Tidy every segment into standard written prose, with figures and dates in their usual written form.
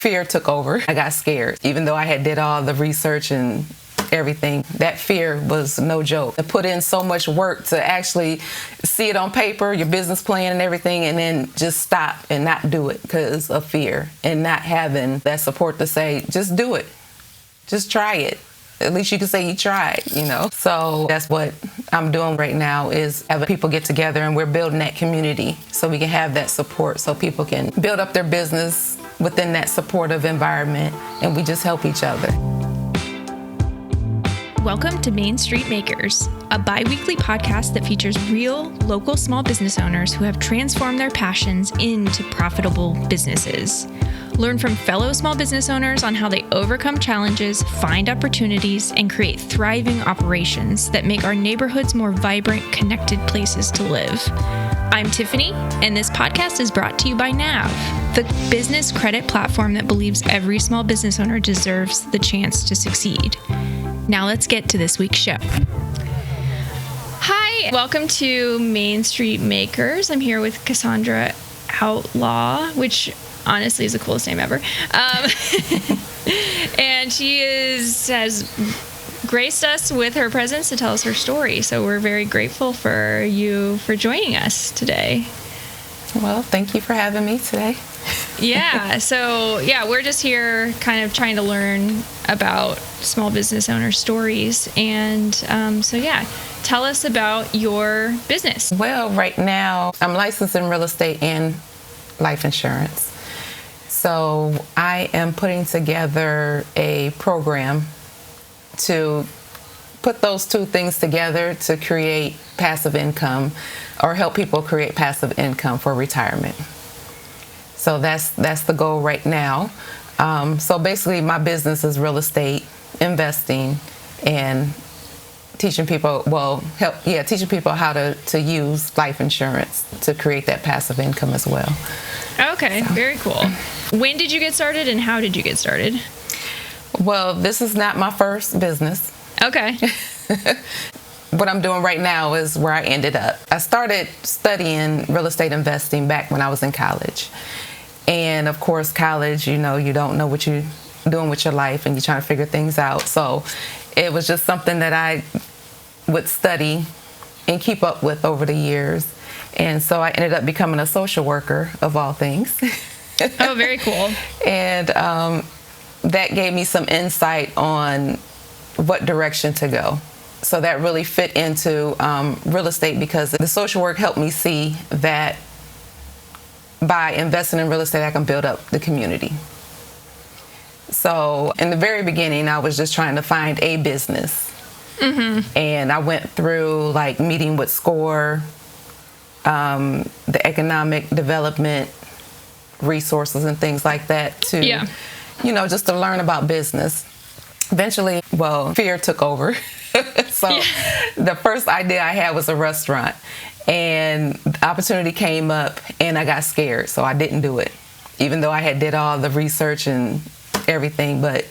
Fear took over. I got scared. Even though I had did all the research and everything, that fear was no joke. I put in so much work to actually see it on paper, your business plan and everything, and then just stop and not do it because of fear and not having that support to say, just do it. Just try it. At least you can say you tried, So that's what I'm doing right now is having people get together and we're building that community so we can have that support so people can build up their business within that supportive environment and we just help each other. Welcome to Main Street Makers, a bi-weekly podcast that features real, local small business owners who have transformed their passions into profitable businesses. Learn from fellow small business owners on how they overcome challenges, find opportunities, and create thriving operations that make our neighborhoods more vibrant, connected places to live. I'm Tiffany, and this podcast is brought to you by NAV, the business credit platform that believes every small business owner deserves the chance to succeed. Now let's get to this week's show. Hi, welcome to Main Street Makers. I'm here with Cassandra Outlaw, which honestly is the coolest name ever. And she has graced us with her presence to tell us her story. So we're very grateful for you for joining us today. Well, thank you for having me today. We're just here kind of trying to learn about small business owner stories. And tell us about your business. Well, right now, I'm licensed in real estate and life insurance. So I am putting together a program to put those two things together to create passive income or help people create passive income for retirement. So that's the goal right now. So basically my business is real estate, investing, and teaching people how to use life insurance to create that passive income as well. Okay, very cool. When did you get started and how did you get started? Well, this is not my first business. Okay. What I'm doing right now is where I ended up. I started studying real estate investing back when I was in college. And of course, college, you don't know what you're doing with your life and you're trying to figure things out. So it was just something that I would study and keep up with over the years. And so I ended up becoming a social worker of all things. Oh, very cool. And that gave me some insight on what direction to go. So that really fit into real estate because the social work helped me see that by investing in real estate, I can build up the community. So in the very beginning, I was just trying to find a business. Mm-hmm. And I went through meeting with SCORE, the economic development resources and things like that to, just to learn about business. Eventually, fear took over. The first idea I had was a restaurant, and the opportunity came up and I got scared. So I didn't do it, even though I had did all the research and everything, but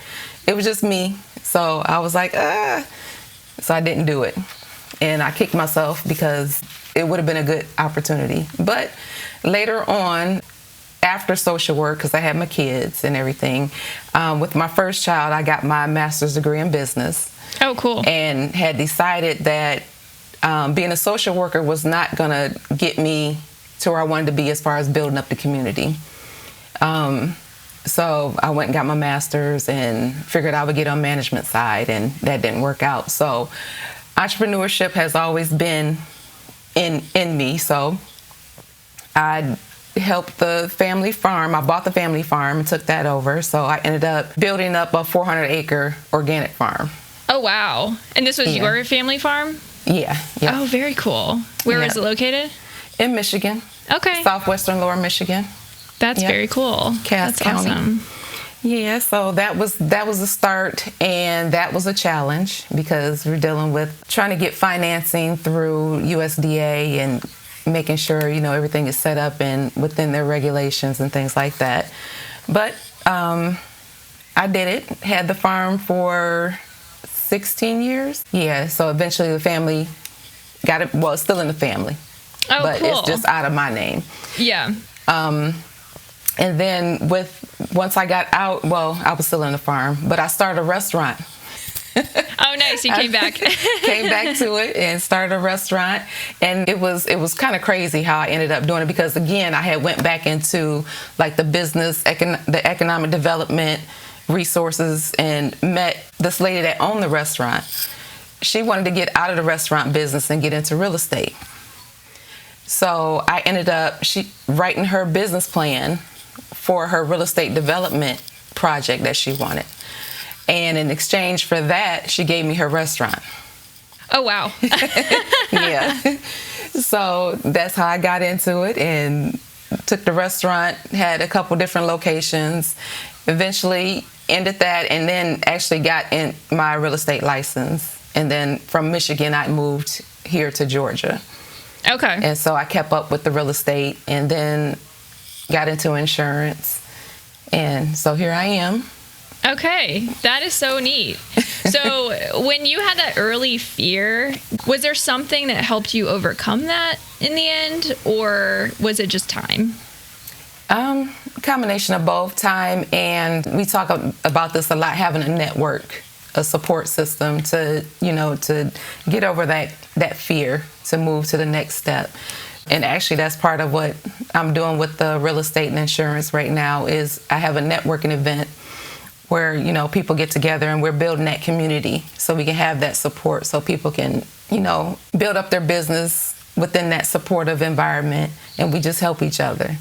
it was just me. So I was like, so I didn't do it. And I kicked myself because it would have been a good opportunity. But later on, after social work, because I had my kids and everything, with my first child, I got my master's degree in business. Oh, cool. And had decided that being a social worker was not going to get me to where I wanted to be as far as building up the community. So I went and got my master's and figured I would get on management side, and that didn't work out. So entrepreneurship has always been in me. So I helped the family farm. I bought the family farm and took that over. So I ended up building up a 400-acre organic farm. Oh, wow. And this was your family farm? Yeah. Oh, very cool. Where is it located? In Michigan. Okay. Southwestern Lower Michigan. That's very cool. Cass County. Awesome. Yeah, so that was the start, and that was a challenge because we're dealing with trying to get financing through USDA and making sure, everything is set up and within their regulations and things like that. But I did it, had the farm for 16 years. Yeah, so eventually the family got it. Well, it's still in the family. Oh, but cool. It's just out of my name. Yeah. And then once I got out, well, I was still in the farm, but I started a restaurant. Oh, nice. You came back. Came back to it and started a restaurant. And it was kind of crazy how I ended up doing it, because again, I had went back into like the business, the economic development resources, and met this lady that owned the restaurant. She wanted to get out of the restaurant business and get into real estate. So I ended up writing her business plan for her real estate development project that she wanted. And in exchange for that, she gave me her restaurant. Oh, wow. Yeah. So that's how I got into it and took the restaurant, had a couple different locations, eventually ended that, and then actually got in my real estate license. And then from Michigan, I moved here to Georgia. Okay. And so I kept up with the real estate and then got into insurance. And so here I am. Okay, that is so neat. So when you had that early fear, was there something that helped you overcome that in the end, or was it just time? Combination of both, time, and we talk about this a lot, having a network, a support system to get over that fear, to move to the next step. And actually, that's part of what I'm doing with the real estate and insurance right now. Is I have a networking event where people get together and we're building that community so we can have that support, so people can build up their business within that supportive environment, and we just help each other.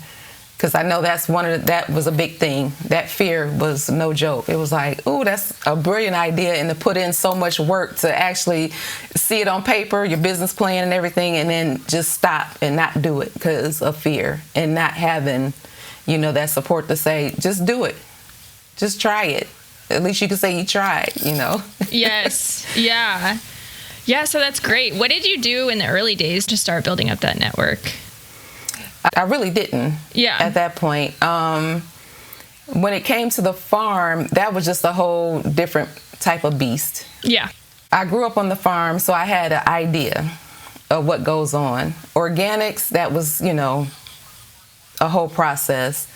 Because I know that was a big thing. That fear was no joke. It was like, ooh, that's a brilliant idea, and to put in so much work to actually see it on paper, your business plan and everything, and then just stop and not do it because of fear, and not having, that support to say, just do it. Just try it. At least you can say you tried, Yes. Yeah. Yeah, so that's great. What did you do in the early days to start building up that network? I really didn't. Yeah. At that point. When it came to the farm, that was just a whole different type of beast. Yeah. I grew up on the farm, so I had an idea of what goes on. Organics, that was, a whole process.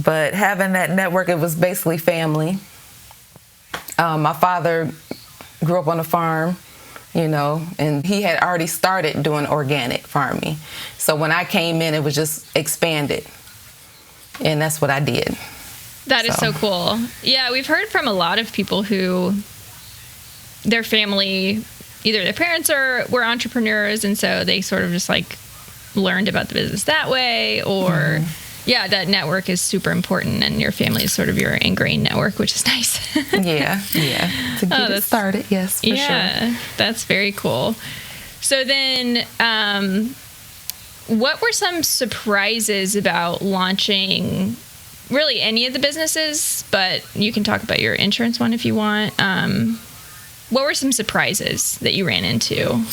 But having that network, it was basically family. My father grew up on a farm, and he had already started doing organic farming. So when I came in, it was just expanded. And that's what I did. That is so cool. Yeah, we've heard from a lot of people who their family, either their parents were entrepreneurs, and so they sort of just like learned about the business that way, or yeah, that network is super important, and your family is sort of your ingrained network, which is nice. Yeah. To get it started, yes, for sure. Yeah, that's very cool. So then, what were some surprises about launching really any of the businesses, but you can talk about your insurance one if you want. What were some surprises that you ran into?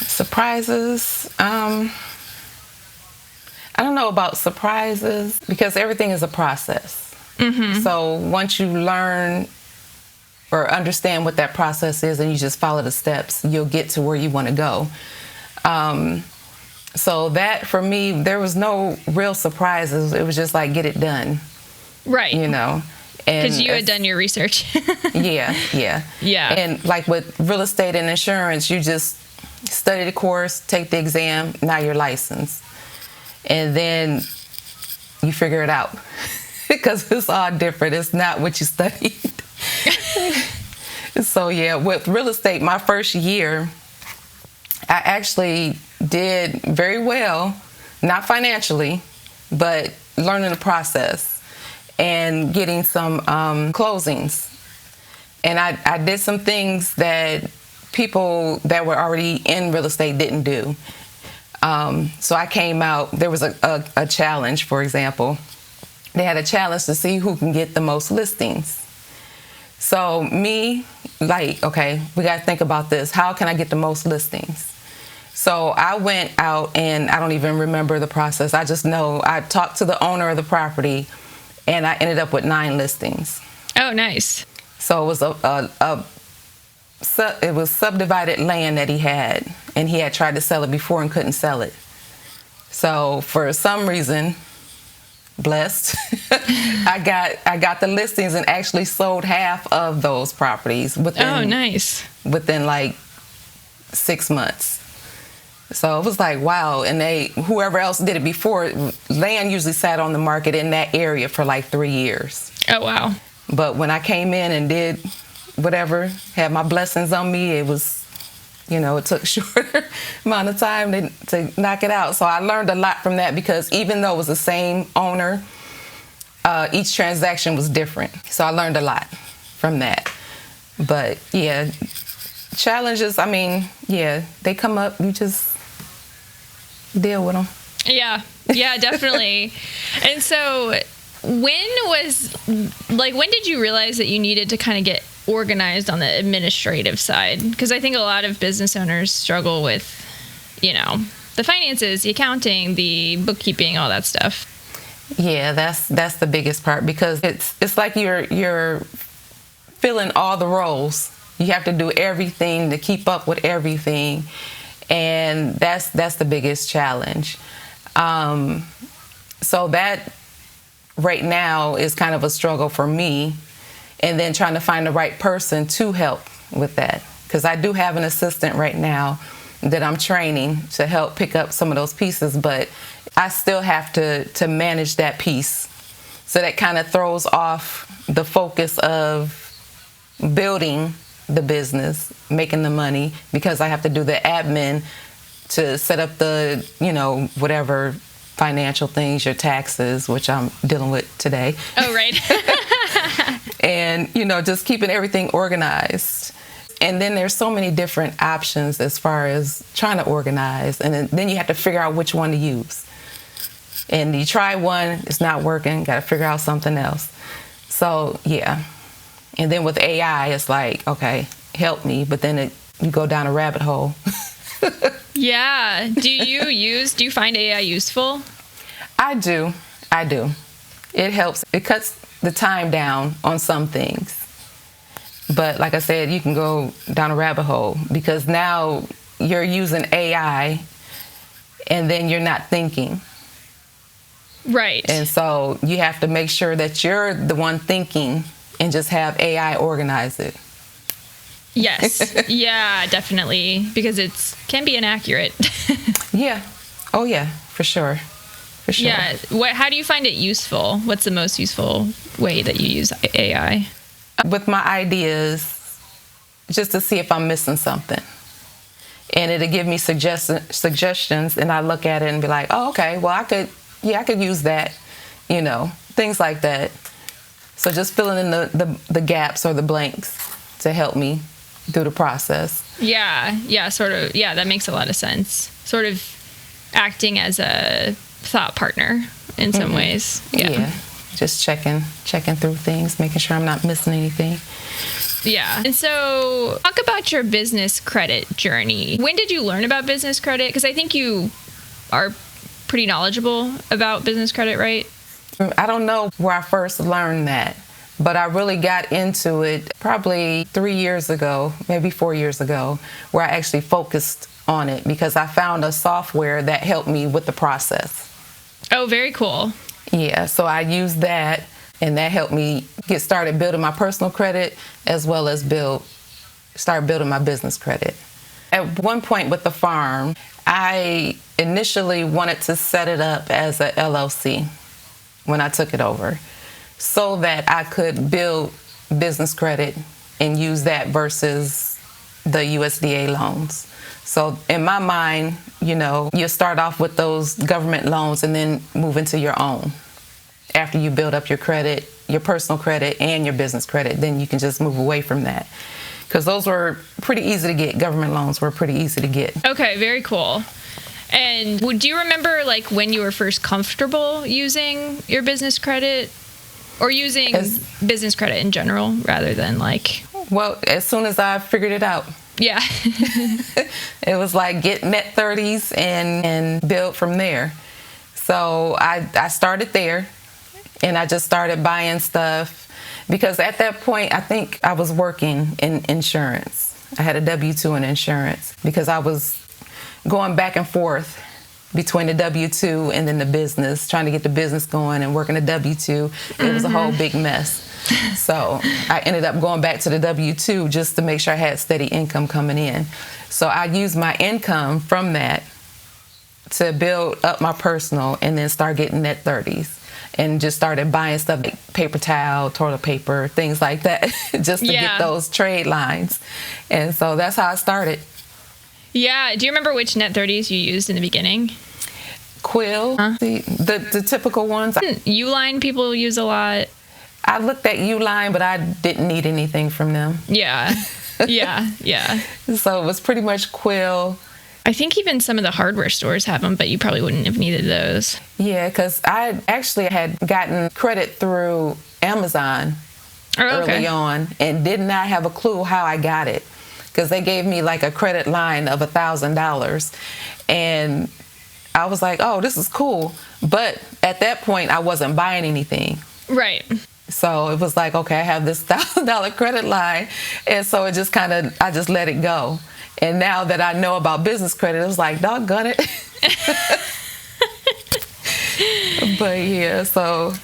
Surprises? I don't know about surprises, because everything is a process. Mm-hmm. So once you learn or understand what that process is and you just follow the steps, you'll get to where you want to go. So that, for me, there was no real surprises. It was just like, get it done. Right. Because you had done your research. Yeah. And like with real estate and insurance, you just study the course, take the exam, now you're licensed. And then you figure it out, because it's all different. It's not what you studied. So yeah, with real estate, my first year, I actually did very well, not financially, but learning the process and getting some closings. And I did some things that people that were already in real estate didn't do. So I came out, there was a challenge, for example. They had a challenge to see who can get the most listings. So me, like, okay, we got to think about this. How can I get the most listings? So I went out, and I don't even remember the process. I just know I talked to the owner of the property, and I ended up with 9 listings. Oh, nice. So it was subdivided land that he had, and he had tried to sell it before and couldn't sell it. So for some reason, blessed. I got the listings and actually sold half of those properties within like 6 months. So it was like, wow. And whoever else did it before, land usually sat on the market in that area for like 3 years. Oh, wow. But when I came in and did whatever, had my blessings on me, it was, it took a shorter amount of time to knock it out. So I learned a lot from that, because even though it was the same owner, each transaction was different. So I learned a lot from that. But yeah, challenges, they come up. You just deal with them. Yeah, definitely. And so when did you realize that you needed to kind of get organized on the administrative side? Because I think a lot of business owners struggle with, the finances, the accounting, the bookkeeping, all that stuff. Yeah, that's the biggest part, because it's like you're filling all the roles. You have to do everything to keep up with everything, and that's the biggest challenge. So that right now is kind of a struggle for me, and then trying to find the right person to help with that, because I do have an assistant right now that I'm training to help pick up some of those pieces, but I still have to manage that piece. So that kind of throws off the focus of building the business, making the money, because I have to do the admin to set up the, whatever financial things, your taxes, which I'm dealing with today. Oh, right. And, just keeping everything organized. And then there's so many different options as far as trying to organize. And then you have to figure out which one to use. And you try one, it's not working, got to figure out something else. So, yeah. And then with AI, it's like, okay, help me. But then you go down a rabbit hole. Yeah. Do you find AI useful? I do. It helps. It cuts the time down on some things. But like I said, you can go down a rabbit hole, because now you're using AI and then you're not thinking. Right. And so you have to make sure that you're the one thinking and just have AI organize it. Yes. Yeah, definitely. Because it can be inaccurate. Yeah. Oh, yeah, for sure. For sure. Yeah. How do you find it useful? What's the most useful way that you use AI? With my ideas, just to see if I'm missing something. And it'll give me suggestions, and I look at it and be like, oh, okay, well, I could use that, things like that. So just filling in the gaps or the blanks to help me through the process. Yeah, sort of. Yeah, that makes a lot of sense. Sort of acting as a thought partner in some ways. Yeah. Just checking through things, making sure I'm not missing anything. Yeah. And so talk about your business credit journey. When did you learn about business credit? Because I think you are pretty knowledgeable about business credit, right? I don't know where I first learned that, but I really got into it probably 3 years ago, maybe 4 years ago, where I actually focused on it, because I found a software that helped me with the process. Oh, very cool. Yeah, so I used that, and that helped me get started building my personal credit, as well as start building my business credit. At one point with the farm, I initially wanted to set it up as a LLC when I took it over, so that I could build business credit and use that versus the USDA loans. So in my mind, you start off with those government loans and then move into your own. After you build up your credit, your personal credit and your business credit, then you can just move away from that. Because those were pretty easy to get. Government loans were pretty easy to get. Okay, very cool. And do you remember when you were first comfortable using your business credit, or using business credit in general rather than Well, as soon as I figured it out. Yeah. It was like get net 30s and build from there. So I started there, and I just started buying stuff, because at that point I think I was working in insurance. I had a W-2 in insurance, because I was going back and forth between the W-2 and then the business, trying to get the business going and working the W-2. It was a whole big mess. So I ended up going back to the W-2 just to make sure I had steady income coming in. So I used my income from that to build up my personal and then start getting net 30s. And just started buying stuff like paper towel, toilet paper, things like that, just to get those trade lines. And so that's how I started. Yeah. Do you remember which net 30s you used in the beginning? Quill, the typical ones. Uline people use a lot. I looked at Uline, but I didn't need anything from them. Yeah. Yeah. So it was pretty much Quill. I think even some of the hardware stores have them, but you probably wouldn't have needed those. Yeah, because I actually had gotten credit through Amazon early on and did not have a clue how I got it, because they gave me like a credit line of $1,000. And I was like, oh, this is cool. But at that point, I wasn't buying anything. Right. So it was like, okay, I have this $1,000 credit line. And so it just I just let it go. And now that I know about business credit, it was like, doggone it. But yeah, so.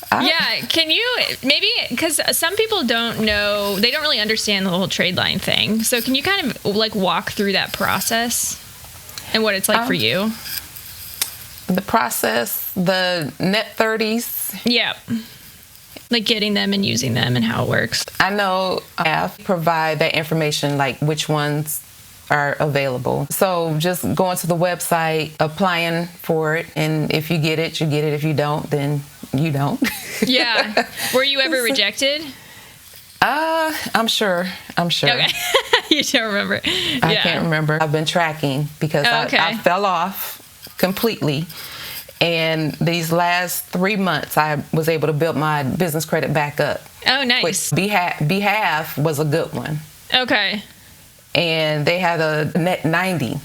Can you maybe, because some people don't know, they don't really understand the whole trade line thing. So can you kind of like walk through that process and what it's like for you? The process, the net 30s. Yeah. Like getting them and using them and how it works. I know I provide that information, like which ones are available. So just going to the website, applying for it, and if you get it, you get it. If you don't, then you don't. Yeah. Were you ever rejected? I'm sure. Okay. You don't remember. I can't remember. I've been tracking because I fell off completely. And these last 3 months, I was able to build my business credit back up. Oh, nice. Behalf was a good one. Okay. And they had a net 90.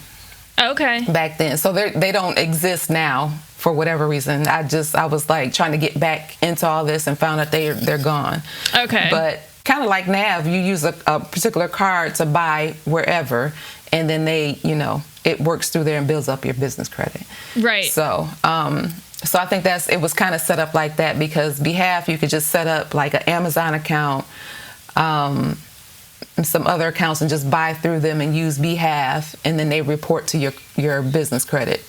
Okay. Back then. So they don't exist now for whatever reason. I was like trying to get back into all this and found out they're gone. Okay. But kind of like Nav, you use a particular card to buy wherever, and then it works through there and builds up your business credit. Right. So I think it was kind of set up like that, because Behalf, you could just set up like an Amazon account, some other accounts, and just buy through them and use Behalf, and then they report to your business credit.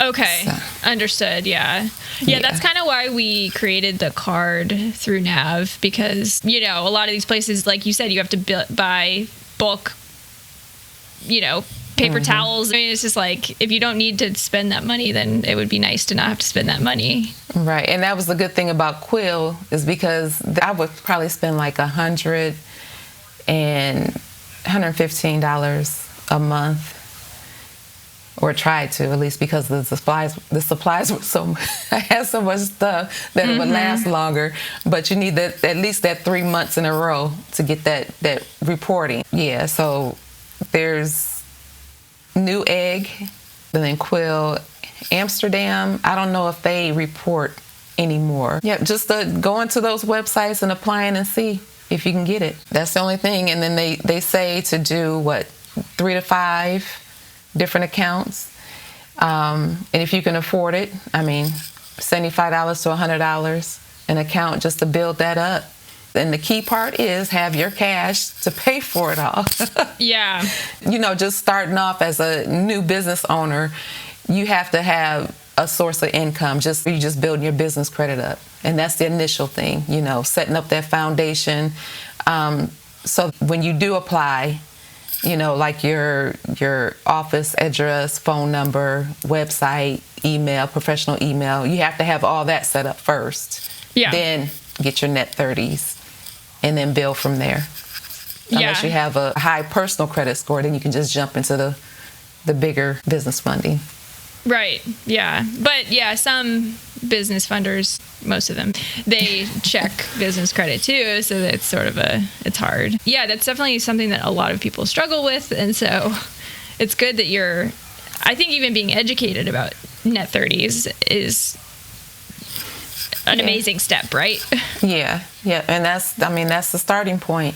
Okay. So, understood. Yeah. That's kind of why we created the card through Nav, because, a lot of these places, like you said, you have to buy bulk, paper towels. I mean, it's just like, if you don't need to spend that money, then it would be nice to not have to spend that money. Right. And that was the good thing about Quill, is because I would probably spend like $100 and $115 a month, or try to, at least, because the supplies were I had so much stuff that it would last longer. But you need at least that 3 months in a row to get that reporting. Yeah. So there's New Egg, and then Quill, Amsterdam. I don't know if they report anymore. Yeah, just go into those websites and applying and see if you can get it. That's the only thing. And then they say to do 3 to 5 different accounts. And if you can afford it, I mean, $75 to $100 an account just to build that up. And the key part is have your cash to pay for it all. Yeah. Just starting off as a new business owner, you have to have a source of income. You just building your business credit up. And that's the initial thing, setting up that foundation. So when you do apply, like your office address, phone number, website, email, professional email, you have to have all that set up first. Yeah. Then get your net 30s and then build from there. Unless you have a high personal credit score, then you can just jump into the bigger business funding. Right. Yeah. But some business funders, most of them, they check business credit too. So that's it's hard. Yeah, that's definitely something that a lot of people struggle with. And so it's good that I think even being educated about net 30s is an amazing step, right? Yeah. And that's the starting point.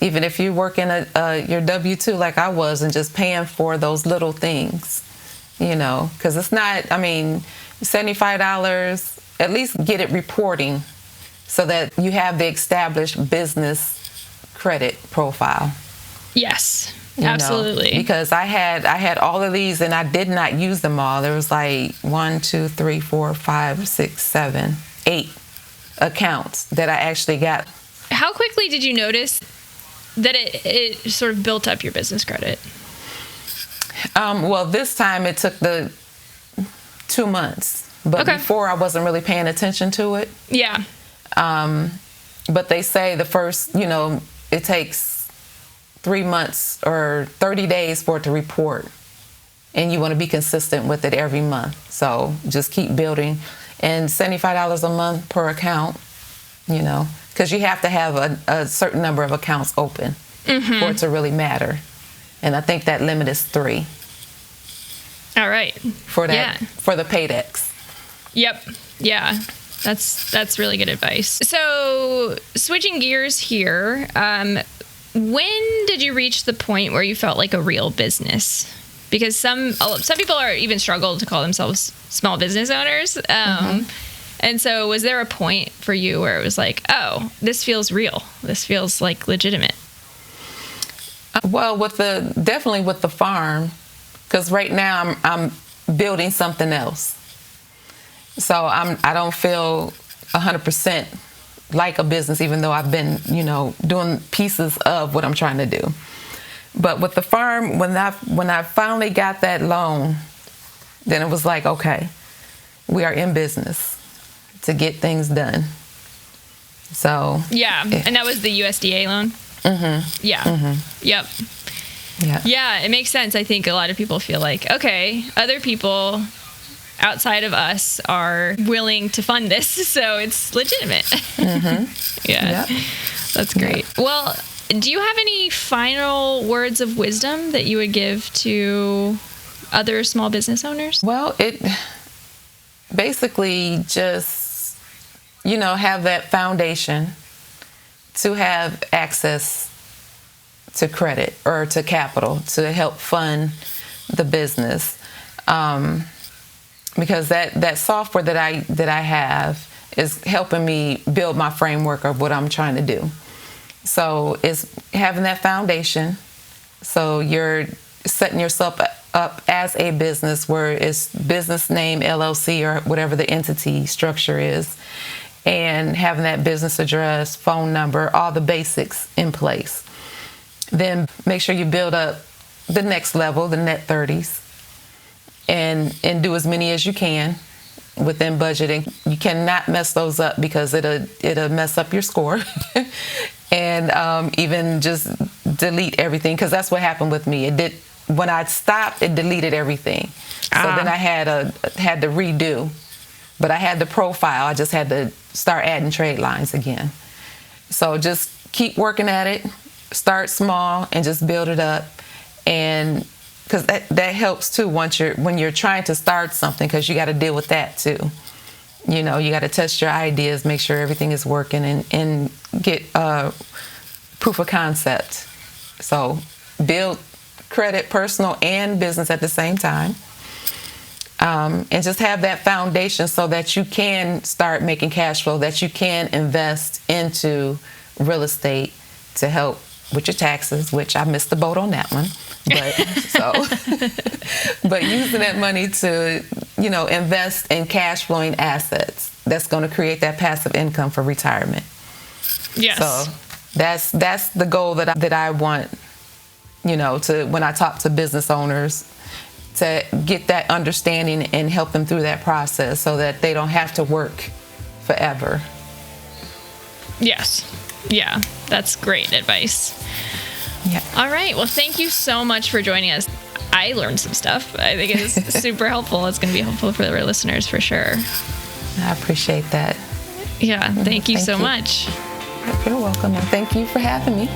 Even if you work in your W-2 like I was and just paying for those little things, because it's not, $75, at least get it reporting so that you have the established business credit profile. Yes, absolutely. Because I had all of these and I did not use them all. There was like 1, 2, 3, 4, 5, 6, 7, 8 accounts that I actually got. How quickly did you notice that it sort of built up your business credit? Well, this time it took the 2 months, but before I wasn't really paying attention to it. Yeah. But they say the first, it takes 3 months or 30 days for it to report, and you want to be consistent with it every month. So just keep building, and $75 a month per account, because you have to have a certain number of accounts open for it to really matter. And I think that limit is 3. All right. For the Paydex. Yep. Yeah. That's really good advice. So switching gears here, when did you reach the point where you felt like a real business? Because some people are even struggle to call themselves small business owners. And so was there a point for you where it was like, oh, this feels real. This feels like legitimate? Well, definitely with the farm, because right now I'm building something else. So I don't feel 100% like a business, even though I've been, doing pieces of what I'm trying to do. But with the farm, when I finally got that loan, then it was like, okay, we are in business to get things done. So yeah, and that was the USDA loan. Yeah. Yep. Yeah, it makes sense. I think a lot of people feel like, okay, other people outside of us are willing to fund this, so it's legitimate. Yeah, yep. That's great. Yep. Well, do you have any final words of wisdom that you would give to other small business owners? Well, it basically just, have that foundation to have access to credit or to capital to help fund the business. Because that software that I have is helping me build my framework of what I'm trying to do. So it's having that foundation. So you're setting yourself up as a business where it's business name, LLC, or whatever the entity structure is, and having that business address, phone number, all the basics in place. Then make sure you build up the next level, the net 30s. And do as many as you can within budgeting. You cannot mess those up because it'll mess up your score. And even just delete everything, because that's what happened with me. It did when I stopped. It deleted everything. So then I had to redo, but I had the profile. I just had to start adding trade lines again. So just keep working at it. Start small and just build it up, and because that helps too when you're trying to start something, because you got to deal with that too. You got to test your ideas, make sure everything is working, and get proof of concept. So build credit, personal and business at the same time, and just have that foundation so that you can start making cash flow, that you can invest into real estate to help with your taxes, which I missed the boat on that one. But using that money to, invest in cash flowing assets that's going to create that passive income for retirement. Yes. So that's the goal that I want, to when I talk to business owners, to get that understanding and help them through that process so that they don't have to work forever. Yes. Yeah, that's great advice. Yeah. All right. Well, thank you so much for joining us. I learned some stuff. I think it is super helpful. It's going to be helpful for our listeners for sure. I appreciate that. Yeah. Thank you so much. You're welcome. And thank you for having me.